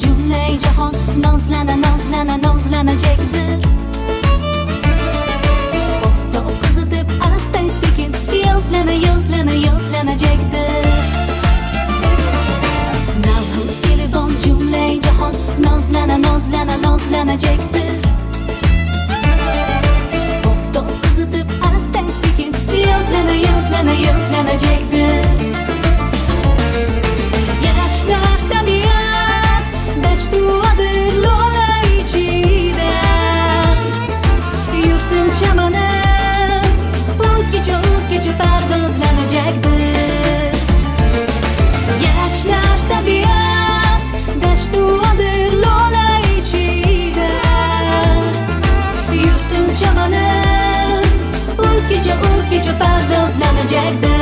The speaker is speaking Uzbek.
jumlai jahon nozlanajakdir. Oftob qizitib asta sekin yozlanajakdir. Navro'z kelibon jumlai jahon nozlanajakdir. Oftob qizitib asta sekin yozlanajakdir. Yashnar tabiat dashtu adir lola ichida. Yurtim chamani o'zgacha pardozlanajakdir. Yashnar tabiat dashtu adir lola ichida. Yurtim chamani o'zgacha pardozlanajakdir.